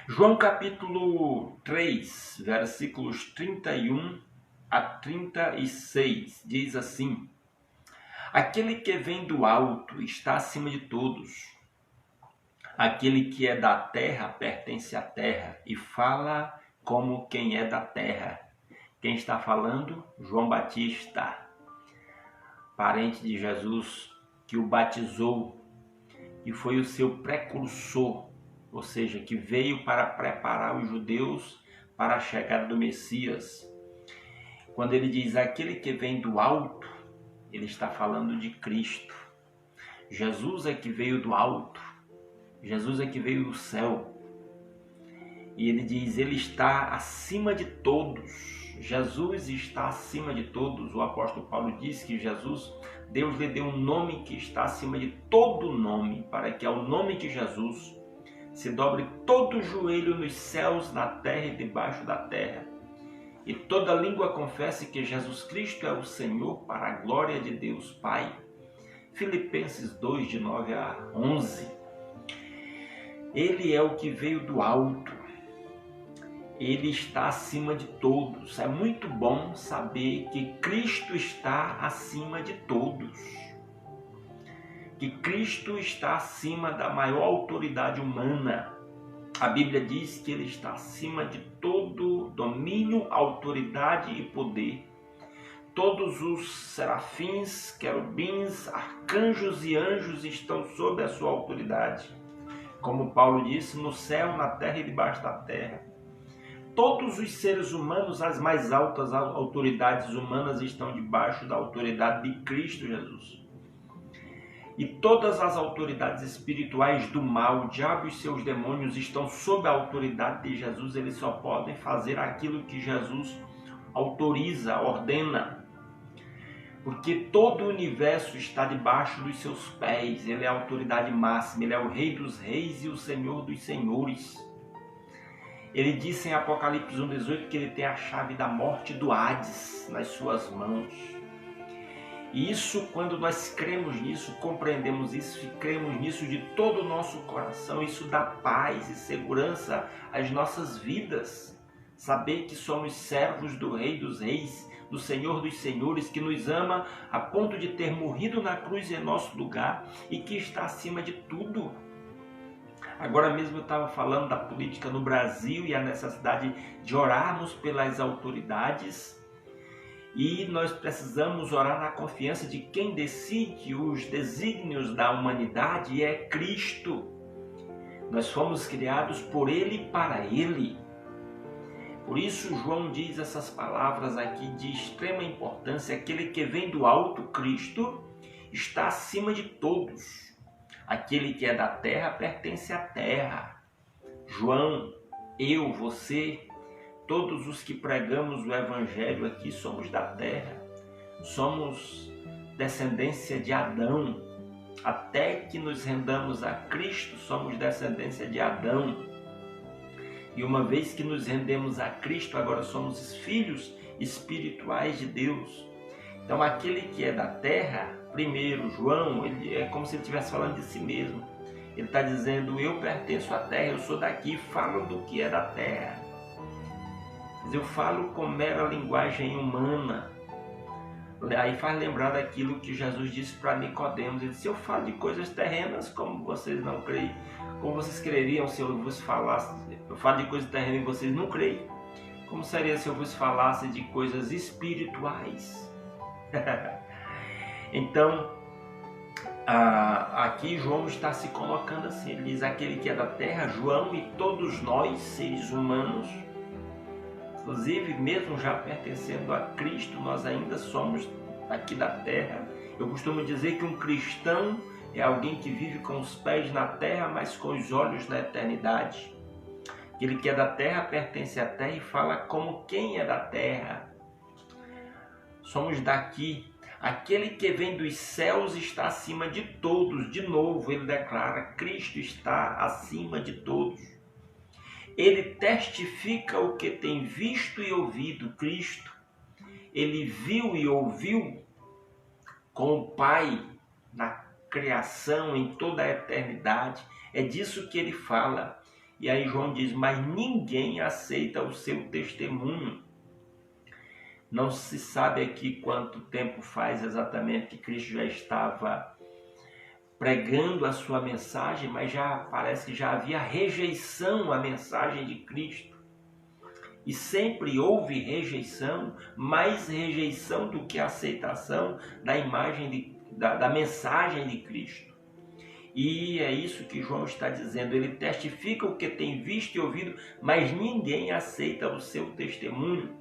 João capítulo 3, versículos 31 a 36, diz assim: Aquele que vem do alto está acima de todos. Aquele que é da terra pertence à terra e fala como quem é da terra. Quem está falando? João Batista, parente de Jesus, que o batizou e foi o seu precursor, ou seja, que veio para preparar os judeus para a chegada do Messias. Quando ele diz aquele que vem do alto, ele está falando de Cristo. Jesus é que veio do alto, Jesus é que veio do céu. E ele diz, ele está acima de todos. Jesus está acima de todos. O apóstolo Paulo diz que Deus lhe deu um nome que está acima de todo nome, para que ao nome de Jesus se dobre todo o joelho nos céus, na terra e debaixo da terra. E toda língua confesse que Jesus Cristo é o Senhor, para a glória de Deus Pai. Filipenses 2, de 9 a 11. Ele é o que veio do alto. Ele está acima de todos. É muito bom saber que Cristo está acima de todos. Que Cristo está acima da maior autoridade humana. A Bíblia diz que ele está acima de todo domínio, autoridade e poder. Todos os serafins, querubins, arcanjos e anjos estão sob a sua autoridade. Como Paulo disse, no céu, na terra e debaixo da terra. Todos os seres humanos, as mais altas autoridades humanas, estão debaixo da autoridade de Cristo Jesus. E todas as autoridades espirituais do mal, o diabo e seus demônios, estão sob a autoridade de Jesus. Eles só podem fazer aquilo que Jesus autoriza, ordena. Porque todo o universo está debaixo dos seus pés. Ele é a autoridade máxima, ele é o Rei dos Reis e o Senhor dos Senhores. Ele disse em Apocalipse 1,18 que ele tem a chave da morte do Hades nas suas mãos. E isso, quando nós cremos nisso, compreendemos isso e cremos nisso de todo o nosso coração, isso dá paz e segurança às nossas vidas. Saber que somos servos do Rei dos Reis, do Senhor dos Senhores, que nos ama a ponto de ter morrido na cruz em nosso lugar e que está acima de tudo. Agora mesmo eu estava falando da política no Brasil e a necessidade de orarmos pelas autoridades. E nós precisamos orar na confiança de quem decide os desígnios da humanidade é Cristo. Nós fomos criados por Ele e para Ele. Por isso João diz essas palavras aqui de extrema importância. Aquele que vem do alto, Cristo, está acima de todos. Aquele que é da terra pertence à terra. João, eu, você, todos os que pregamos o Evangelho aqui somos da terra. Somos descendência de Adão. Até que nos rendamos a Cristo, somos descendência de Adão. E uma vez que nos rendemos a Cristo, agora somos filhos espirituais de Deus. Então aquele que é da terra, primeiro, João, ele é como se ele estivesse falando de si mesmo. Ele está dizendo, eu pertenço à terra, eu sou daqui, falo do que é da terra. Mas eu falo com mera linguagem humana. Aí faz lembrar daquilo que Jesus disse para Nicodemos. Ele disse, eu falo de coisas terrenas, como vocês não creem. Como vocês creriam se eu vos falasse? Eu falo de coisas terrenas e vocês não creem. Como seria se eu vos falasse de coisas espirituais? Então, aqui João está se colocando assim. Ele diz, aquele que é da terra, João e todos nós, seres humanos, inclusive mesmo já pertencendo a Cristo, nós ainda somos aqui da terra. Eu costumo dizer que um cristão é alguém que vive com os pés na terra, mas com os olhos na eternidade. Aquele que é da terra pertence à terra e fala como quem é da terra. Somos daqui. Aquele que vem dos céus está acima de todos. De novo, ele declara, Cristo está acima de todos. Ele testifica o que tem visto e ouvido, Cristo. Ele viu e ouviu com o Pai na criação, em toda a eternidade. É disso que ele fala. E aí João diz, mas ninguém aceita o seu testemunho. Não se sabe aqui quanto tempo faz exatamente que Cristo já estava pregando a sua mensagem, mas já parece que já havia rejeição à mensagem de Cristo. E sempre houve rejeição, mais rejeição do que aceitação da imagem da mensagem de Cristo. E é isso que João está dizendo. Ele testifica o que tem visto e ouvido, mas ninguém aceita o seu testemunho.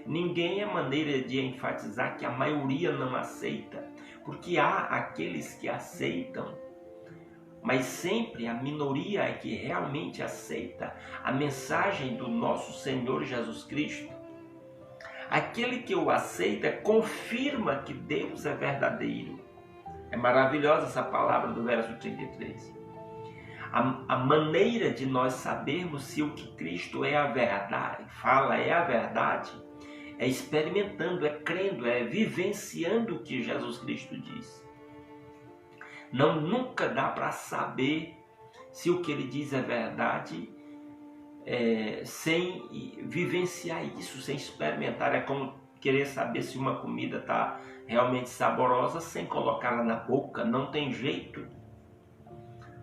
Ninguém é maneira de enfatizar que a maioria não aceita, porque há aqueles que aceitam, mas sempre a minoria é que realmente aceita a mensagem do nosso Senhor Jesus Cristo. Aquele que o aceita confirma que Deus é verdadeiro. É maravilhosa essa palavra do verso 33. A maneira de nós sabermos se o que Cristo é a verdade, fala é a verdade, é experimentando, é crendo, é vivenciando o que Jesus Cristo diz. Não, nunca dá para saber se o que ele diz é verdade sem vivenciar isso, sem experimentar. É como querer saber se uma comida está realmente saborosa sem colocá-la na boca. Não tem jeito.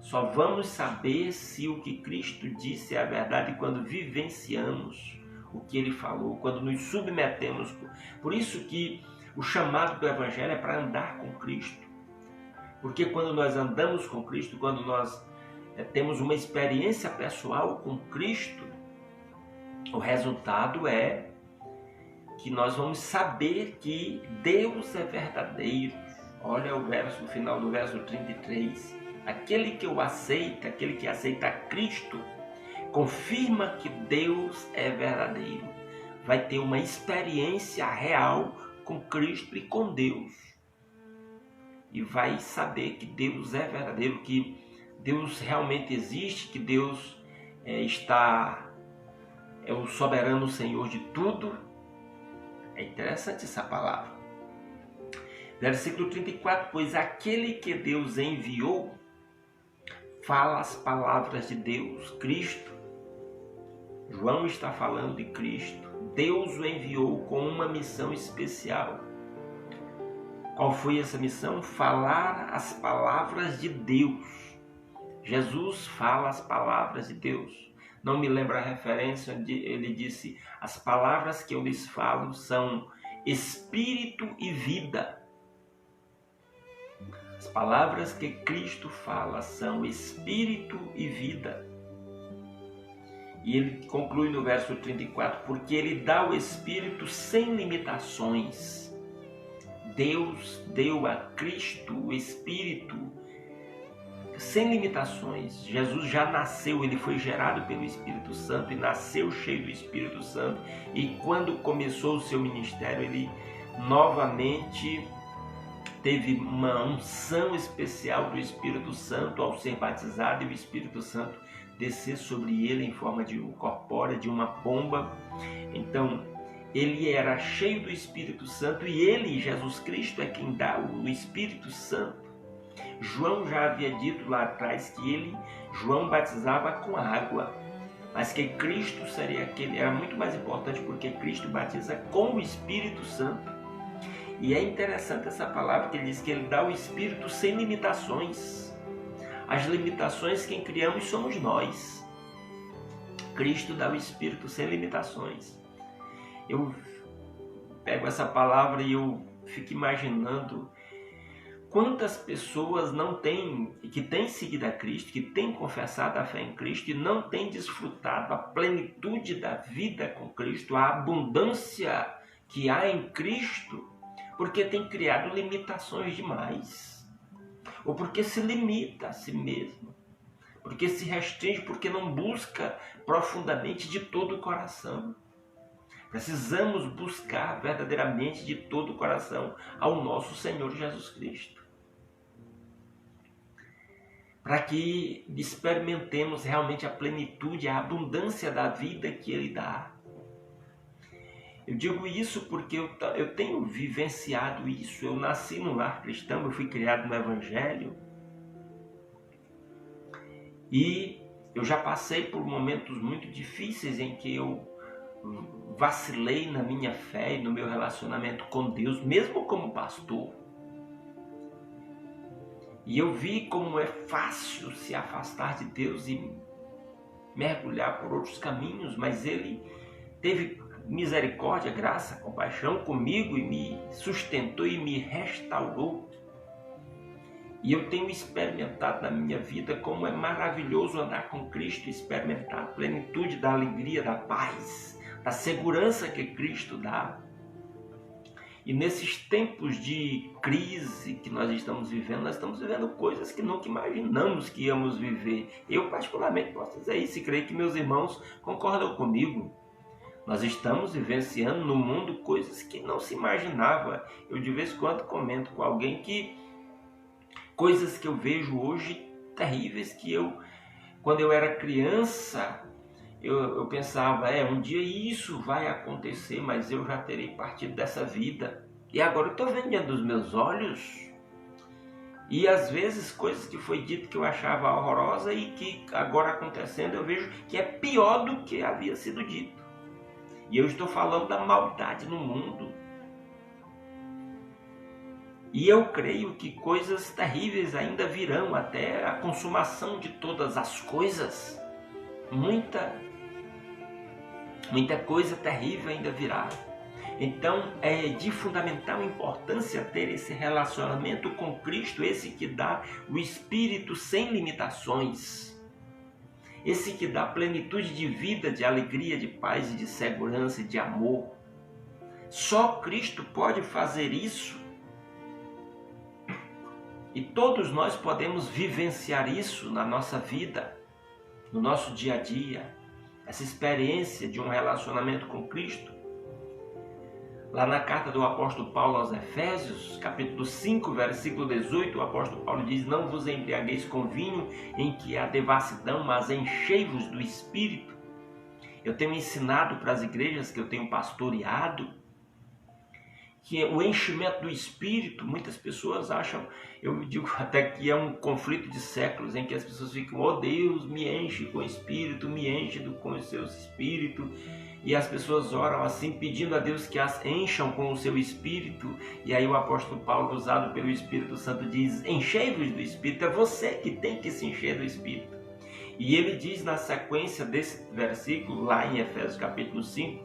Só vamos saber se o que Cristo disse é a verdade quando vivenciamos o que ele falou, quando nos submetemos. Por isso que o chamado do Evangelho é para andar com Cristo. Porque quando nós andamos com Cristo, quando nós temos uma experiência pessoal com Cristo, o resultado é que nós vamos saber que Deus é verdadeiro. Olha o final do verso 33. Aquele que o aceita, aquele que aceita Cristo, confirma que Deus é verdadeiro. Vai ter uma experiência real com Cristo e com Deus. E vai saber que Deus é verdadeiro, que Deus realmente existe, que Deus é o soberano Senhor de tudo. É interessante essa palavra. Versículo 34, pois aquele que Deus enviou fala as palavras de Deus, Cristo. João está falando de Cristo. Deus o enviou com uma missão especial. Qual foi essa missão? Falar as palavras de Deus. Jesus fala as palavras de Deus. Não me lembro a referência onde ele disse, as palavras que eu lhes falo são espírito e vida. As palavras que Cristo fala são espírito e vida. E ele conclui no verso 34, porque ele dá o espírito sem limitações. Deus deu a Cristo o espírito sem limitações. Jesus já nasceu, ele foi gerado pelo Espírito Santo e nasceu cheio do Espírito Santo. E quando começou o seu ministério, ele novamente teve uma unção especial do Espírito Santo ao ser batizado, e o Espírito Santo descer sobre ele em forma de corpórea, de uma pomba. Então, ele era cheio do Espírito Santo, e ele, Jesus Cristo, é quem dá o Espírito Santo. João já havia dito lá atrás que João batizava com água, mas que Cristo seria aquele, era muito mais importante, porque Cristo batiza com o Espírito Santo. E é interessante essa palavra que ele diz que ele dá o Espírito sem limitações. As limitações quem criamos somos nós. Cristo dá o Espírito sem limitações. Eu pego essa palavra e eu fico imaginando quantas pessoas que têm seguido a Cristo, que têm confessado a fé em Cristo e não têm desfrutado a plenitude da vida com Cristo, a abundância que há em Cristo, porque tem criado limitações demais. Ou porque se limita a si mesmo, porque se restringe, porque não busca profundamente de todo o coração. Precisamos buscar verdadeiramente de todo o coração ao nosso Senhor Jesus Cristo, para que experimentemos realmente a plenitude, a abundância da vida que Ele dá. Eu digo isso porque eu tenho vivenciado isso. Eu nasci num lar cristão, eu fui criado no Evangelho. E Eu já passei por momentos muito difíceis em que eu vacilei na minha fé e no meu relacionamento com Deus, mesmo como pastor. E eu vi como é fácil se afastar de Deus e mergulhar por outros caminhos, mas Ele teve misericórdia, graça, compaixão comigo e me sustentou e me restaurou. E eu tenho experimentado na minha vida como é maravilhoso andar com Cristo, experimentar a plenitude da alegria, da paz, da segurança que Cristo dá. E nesses tempos de crise que nós estamos vivendo, nós estamos vivendo coisas que nunca imaginamos que íamos viver. Eu particularmente posso dizer isso e creio que meus irmãos concordam comigo. Nós estamos vivenciando no mundo coisas que não se imaginava. Eu de vez em quando comento com alguém que coisas que eu vejo hoje terríveis que quando eu era criança, eu pensava, um dia isso vai acontecer, mas eu já terei partido dessa vida. E agora eu estou vendo diante dos meus olhos. E às vezes coisas que foi dito que eu achava horrorosa e que agora acontecendo eu vejo que é pior do que havia sido dito. E eu estou falando da maldade no mundo. E eu creio que coisas terríveis ainda virão até a consumação de todas as coisas. Muita coisa terrível ainda virá. Então é de fundamental importância ter esse relacionamento com Cristo, esse que dá o Espírito sem limitações. Esse que dá plenitude de vida, de alegria, de paz e de segurança e de amor. Só Cristo pode fazer isso. E todos nós podemos vivenciar isso na nossa vida, no nosso dia a dia. Essa experiência de um relacionamento com Cristo. Lá na carta do apóstolo Paulo aos Efésios, capítulo 5, versículo 18, o apóstolo Paulo diz: não vos embriagueis com vinho em que há devassidão, mas enchei-vos do Espírito. Eu tenho ensinado para as igrejas que eu tenho pastoreado, que o enchimento do Espírito, muitas pessoas acham, eu digo até que é um conflito de séculos, em que as pessoas ficam, oh Deus, me enche com o Espírito, me enche com o seu Espírito. E as pessoas oram assim, pedindo a Deus que as encham com o seu Espírito. E aí o apóstolo Paulo, usado pelo Espírito Santo, diz, enchei-vos do Espírito. É você que tem que se encher do Espírito. E ele diz na sequência desse versículo, lá em Efésios capítulo 5,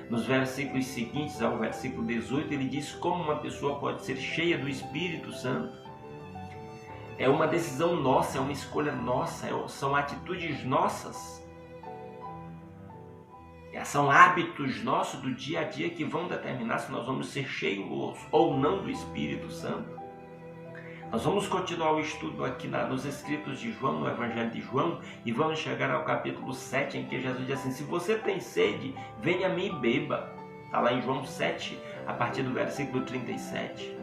nos versículos seguintes ao versículo 18, ele diz como uma pessoa pode ser cheia do Espírito Santo. É uma decisão nossa, é uma escolha nossa, são atitudes nossas. São hábitos nossos do dia a dia que vão determinar se nós vamos ser cheios ou não do Espírito Santo. Nós vamos continuar o estudo aqui nos escritos de João, no Evangelho de João, e vamos chegar ao capítulo 7, em que Jesus diz assim, se você tem sede, venha a mim e beba. Está lá em João 7, a partir do versículo 37.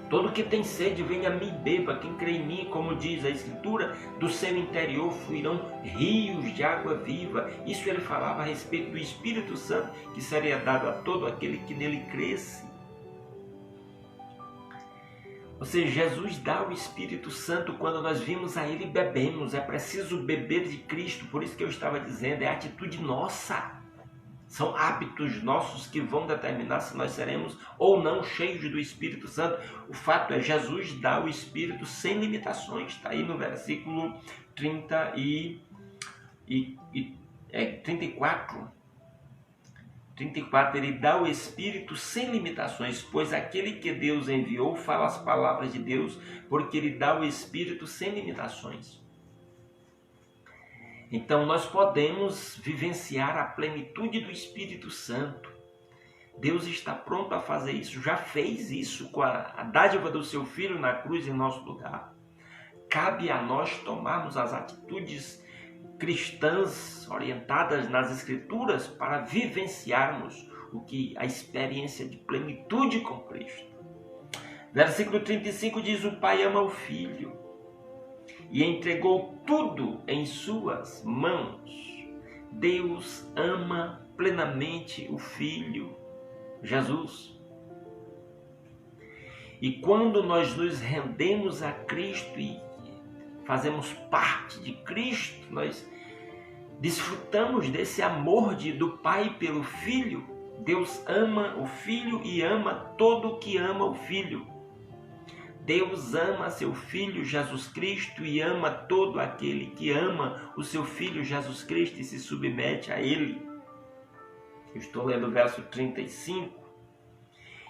Todo que tem sede, venha a mim e beba. Quem crê em mim, como diz a Escritura, do seu interior fluirão rios de água viva. Isso ele falava a respeito do Espírito Santo, que seria dado a todo aquele que nele cresce. Ou seja, Jesus dá o Espírito Santo quando nós vimos a Ele e bebemos. É preciso beber de Cristo, por isso que eu estava dizendo, é atitude nossa. São hábitos nossos que vão determinar se nós seremos ou não cheios do Espírito Santo. O fato é, Jesus dá o Espírito sem limitações. Está aí no versículo 34. 34, ele dá o Espírito sem limitações, pois aquele que Deus enviou fala as palavras de Deus, porque ele dá o Espírito sem limitações. Então nós podemos vivenciar a plenitude do Espírito Santo. Deus está pronto a fazer isso, já fez isso com a dádiva do seu Filho na cruz em nosso lugar. Cabe a nós tomarmos as atitudes cristãs orientadas nas Escrituras para vivenciarmos a experiência de plenitude com Cristo. Versículo 35 diz, o Pai ama o Filho e entregou tudo em suas mãos. Deus ama plenamente o Filho, Jesus. E quando nós nos rendemos a Cristo e fazemos parte de Cristo, nós desfrutamos desse amor do Pai pelo Filho. Deus ama o Filho e ama todo o que ama o Filho. Deus ama seu Filho Jesus Cristo e ama todo aquele que ama o seu Filho Jesus Cristo e se submete a Ele. Eu estou lendo o verso 35.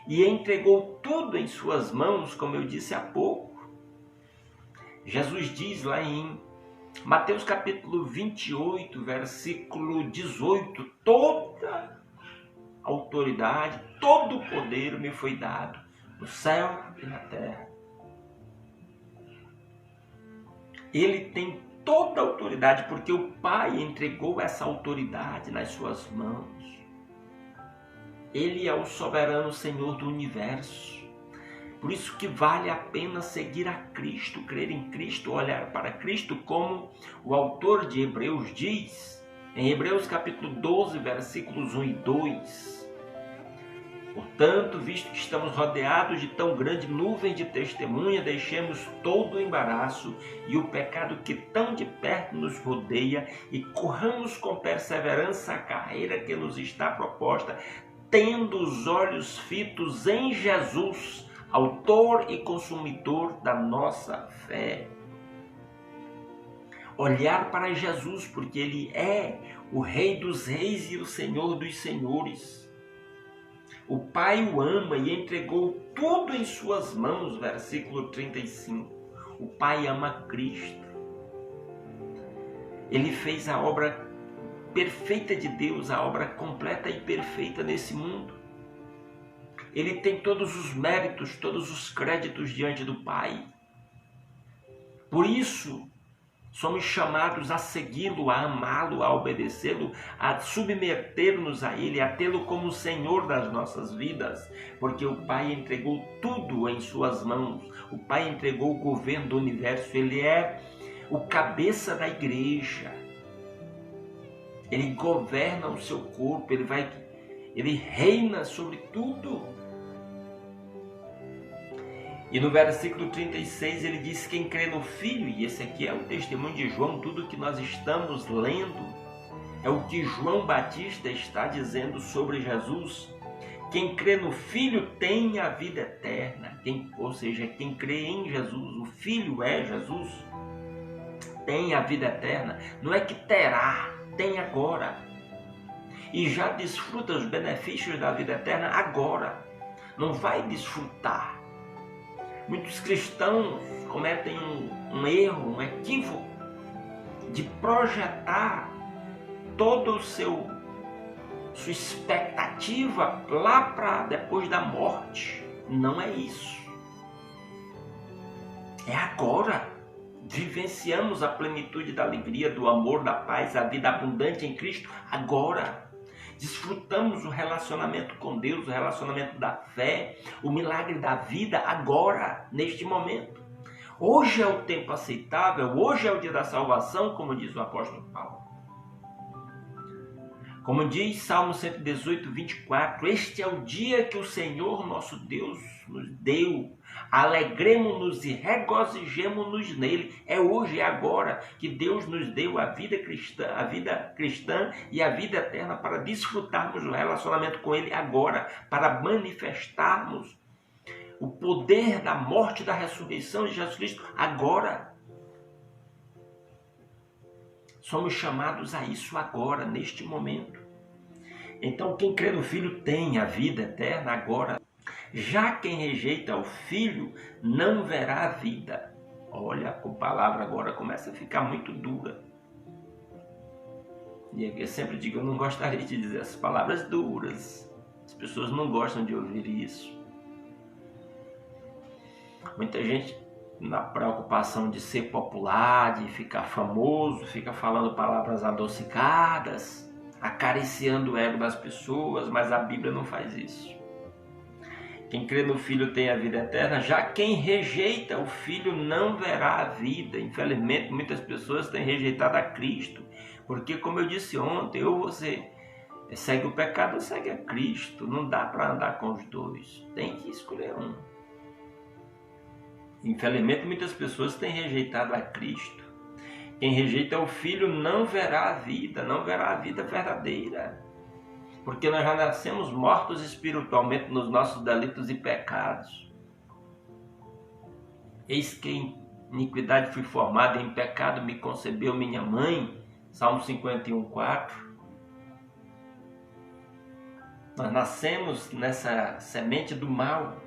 E entregou tudo em suas mãos, como eu disse há pouco. Jesus diz lá em Mateus capítulo 28, versículo 18, toda autoridade, todo o poder me foi dado no céu e na terra. Ele tem toda a autoridade, porque o Pai entregou essa autoridade nas suas mãos. Ele é o soberano Senhor do universo. Por isso que vale a pena seguir a Cristo, crer em Cristo, olhar para Cristo, como o autor de Hebreus diz, em Hebreus capítulo 12, versículos 1 e 2. Portanto, visto que estamos rodeados de tão grande nuvem de testemunha, deixemos todo o embaraço e o pecado que tão de perto nos rodeia e corramos com perseverança a carreira que nos está proposta, tendo os olhos fitos em Jesus, autor e consumidor da nossa fé. Olhar para Jesus, porque Ele é o Rei dos Reis e o Senhor dos Senhores. O Pai o ama e entregou tudo em suas mãos, versículo 35. O Pai ama Cristo. Ele fez a obra perfeita de Deus, a obra completa e perfeita nesse mundo. Ele tem todos os méritos, todos os créditos diante do Pai. Por isso, somos chamados a segui-lo, a amá-lo, a obedecê-lo, a submeter-nos a Ele, a tê-lo como Senhor das nossas vidas, porque o Pai entregou tudo em suas mãos. O Pai entregou o governo do universo. Ele é o cabeça da igreja. Ele governa o seu corpo, ele reina sobre tudo. E no versículo 36 ele diz: quem crê no Filho, e esse aqui é o testemunho de João, tudo que nós estamos lendo é o que João Batista está dizendo sobre Jesus. Quem crê no Filho tem a vida eterna, ou seja, quem crê em Jesus, o Filho é Jesus, tem a vida eterna. Não é que terá, tem agora. E já desfruta os benefícios da vida eterna agora. Não vai desfrutar. Muitos cristãos cometem um erro, um equívoco de projetar toda sua expectativa lá para depois da morte. Não é isso. É agora. Vivenciamos a plenitude da alegria, do amor, da paz, a vida abundante em Cristo agora. Desfrutamos o relacionamento com Deus, o relacionamento da fé, o milagre da vida agora, neste momento. Hoje é o tempo aceitável, hoje é o dia da salvação, como diz o apóstolo Paulo. Como diz Salmo 118, 24, este é o dia que o Senhor nosso Deus nos deu. Alegremo-nos e regozijemo-nos nele. É hoje, é agora que Deus nos deu a vida cristã e a vida eterna para desfrutarmos do relacionamento com Ele agora, para manifestarmos o poder da morte e da ressurreição de Jesus Cristo agora. Somos chamados a isso agora, neste momento. Então, quem crê no Filho tem a vida eterna agora. Já quem rejeita o Filho não verá a vida. Olha, a palavra agora começa a ficar muito dura. E eu sempre digo, eu não gostaria de dizer essas palavras duras. As pessoas não gostam de ouvir isso. Muita gente, na preocupação de ser popular, de ficar famoso, fica falando palavras adocicadas, acariciando o ego das pessoas, mas a Bíblia não faz isso. Quem crê no Filho tem a vida eterna, já quem rejeita o Filho não verá a vida. Infelizmente, muitas pessoas têm rejeitado a Cristo, porque, como eu disse ontem, ou você segue o pecado ou segue a Cristo. Não dá para andar com os dois, tem que escolher um. Infelizmente, muitas pessoas têm rejeitado a Cristo. Quem rejeita o Filho não verá a vida, não verá a vida verdadeira. Porque nós já nascemos mortos espiritualmente nos nossos delitos e pecados. Eis que em iniquidade fui formado, em pecado me concebeu minha mãe. Salmo 51:4. Nós nascemos nessa semente do mal.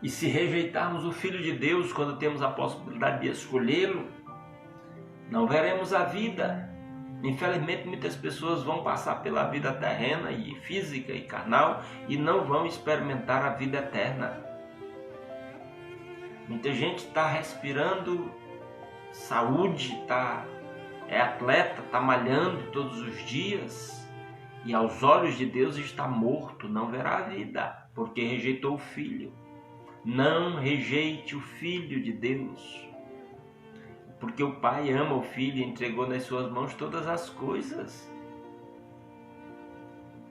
E se rejeitarmos o Filho de Deus quando temos a possibilidade de escolhê-lo, não veremos a vida. Infelizmente, muitas pessoas vão passar pela vida terrena e física e carnal e não vão experimentar a vida eterna. Muita gente está respirando saúde, é atleta, está malhando todos os dias e aos olhos de Deus está morto, não verá a vida, porque rejeitou o Filho. Não rejeite o Filho de Deus, porque o Pai ama o Filho e entregou nas suas mãos todas as coisas.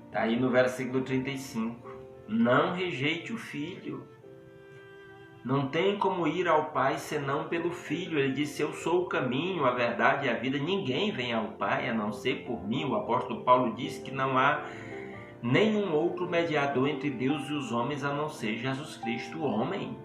Está aí no versículo 35. Não rejeite o Filho. Não tem como ir ao Pai senão pelo Filho. Ele disse, eu sou o caminho, a verdade e a vida. Ninguém vem ao Pai a não ser por mim. O apóstolo Paulo disse que não há nenhum outro mediador entre Deus e os homens a não ser Jesus Cristo, o homem.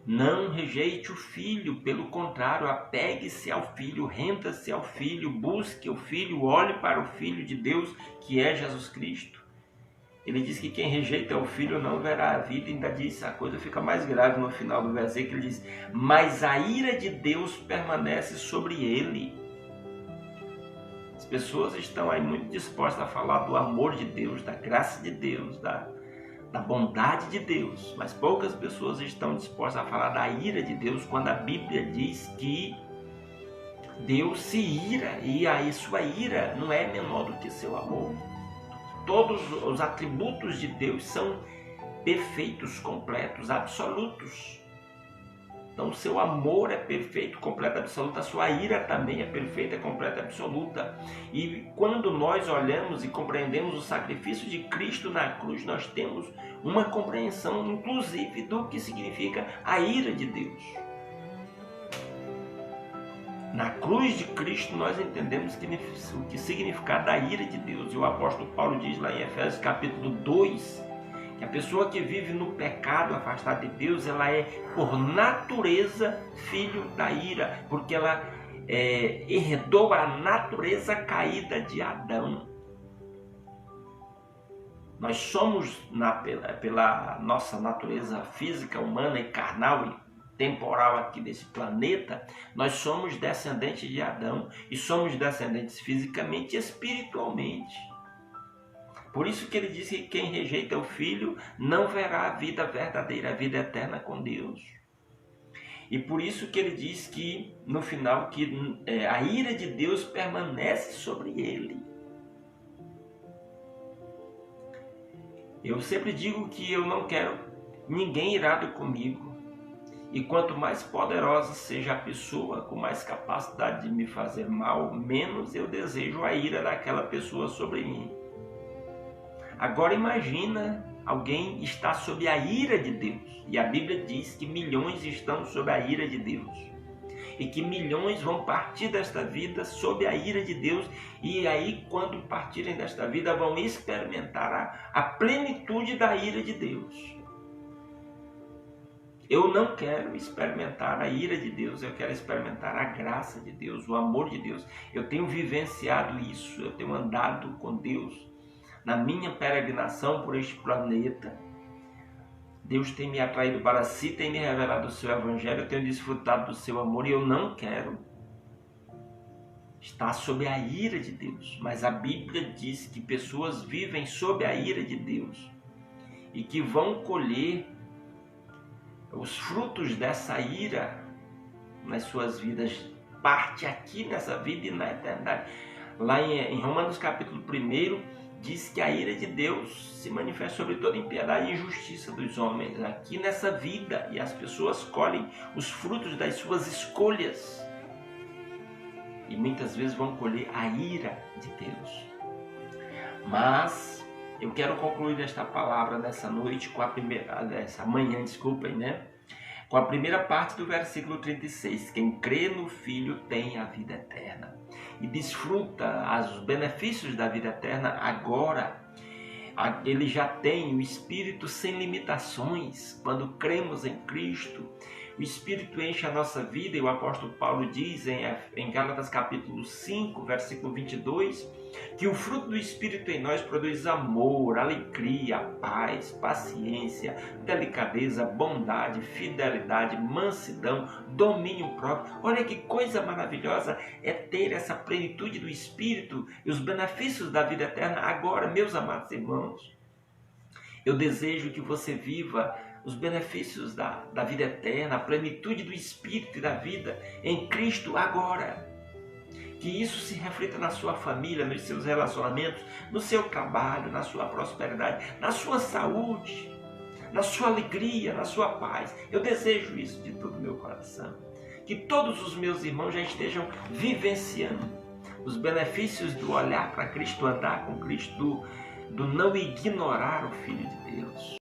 Não rejeite o Filho, pelo contrário, apegue-se ao Filho, renda-se ao Filho, busque o Filho, olhe para o Filho de Deus, que é Jesus Cristo. Ele diz que quem rejeita o Filho não verá a vida, e ainda diz, a coisa fica mais grave no final do versículo, ele diz, mas a ira de Deus permanece sobre ele. As pessoas estão aí muito dispostas a falar do amor de Deus, da graça de Deus, da bondade de Deus, mas poucas pessoas estão dispostas a falar da ira de Deus, quando a Bíblia diz que Deus se ira, e aí sua ira não é menor do que seu amor. Todos os atributos de Deus são perfeitos, completos, absolutos. Então o seu amor é perfeito, completo, absoluto, a sua ira também é perfeita, completa, absoluta. E quando nós olhamos e compreendemos o sacrifício de Cristo na cruz, nós temos uma compreensão, inclusive, do que significa a ira de Deus. Na cruz de Cristo nós entendemos o que significa da ira de Deus. E o apóstolo Paulo diz lá em Efésios capítulo 2, que a pessoa que vive no pecado, afastada de Deus, ela é por natureza filho da ira, porque ela herdou a natureza caída de Adão. Nós somos, pela nossa natureza física, humana e carnal e temporal aqui desse planeta, nós somos descendentes de Adão e somos descendentes fisicamente e espiritualmente. Por isso que ele diz que quem rejeita o Filho não verá a vida verdadeira, a vida eterna com Deus. E por isso que ele diz que, no final, que a ira de Deus permanece sobre ele. Eu sempre digo que eu não quero ninguém irado comigo. E quanto mais poderosa seja a pessoa, com mais capacidade de me fazer mal, menos eu desejo a ira daquela pessoa sobre mim. Agora imagina alguém estar sob a ira de Deus. E a Bíblia diz que milhões estão sob a ira de Deus. E que milhões vão partir desta vida sob a ira de Deus. E aí, quando partirem desta vida, vão experimentar a plenitude da ira de Deus. Eu não quero experimentar a ira de Deus, eu quero experimentar a graça de Deus, o amor de Deus. Eu tenho vivenciado isso, eu tenho andado com Deus na minha peregrinação por este planeta. Deus tem me atraído para si, tem me revelado o seu evangelho, eu tenho desfrutado do seu amor e eu não quero estar sob a ira de Deus. Mas a Bíblia diz que pessoas vivem sob a ira de Deus e que vão colher os frutos dessa ira nas suas vidas, parte aqui nessa vida e na eternidade. Lá em Romanos capítulo 1, diz que a ira de Deus se manifesta sobre toda impiedade e injustiça dos homens aqui nessa vida, e as pessoas colhem os frutos das suas escolhas e muitas vezes vão colher a ira de Deus. Mas Eu quero concluir esta palavra nessa noite, nessa manhã, desculpem, né? Com a primeira parte do versículo 36. Quem crê no Filho tem a vida eterna e desfruta os benefícios da vida eterna agora. Ele já tem o Espírito sem limitações. Quando cremos em Cristo, o Espírito enche a nossa vida, e o apóstolo Paulo diz em Gálatas capítulo 5, versículo 22, que o fruto do Espírito em nós produz amor, alegria, paz, paciência, delicadeza, bondade, fidelidade, mansidão, domínio próprio. Olha que coisa maravilhosa é ter essa plenitude do Espírito e os benefícios da vida eterna agora, meus amados irmãos. Eu desejo que você viva os benefícios da vida eterna, a plenitude do Espírito e da vida em Cristo agora. Que isso se reflita na sua família, nos seus relacionamentos, no seu trabalho, na sua prosperidade, na sua saúde, na sua alegria, na sua paz. Eu desejo isso de todo o meu coração. Que todos os meus irmãos já estejam vivenciando os benefícios do olhar para Cristo, andar com Cristo, do não ignorar o Filho de Deus.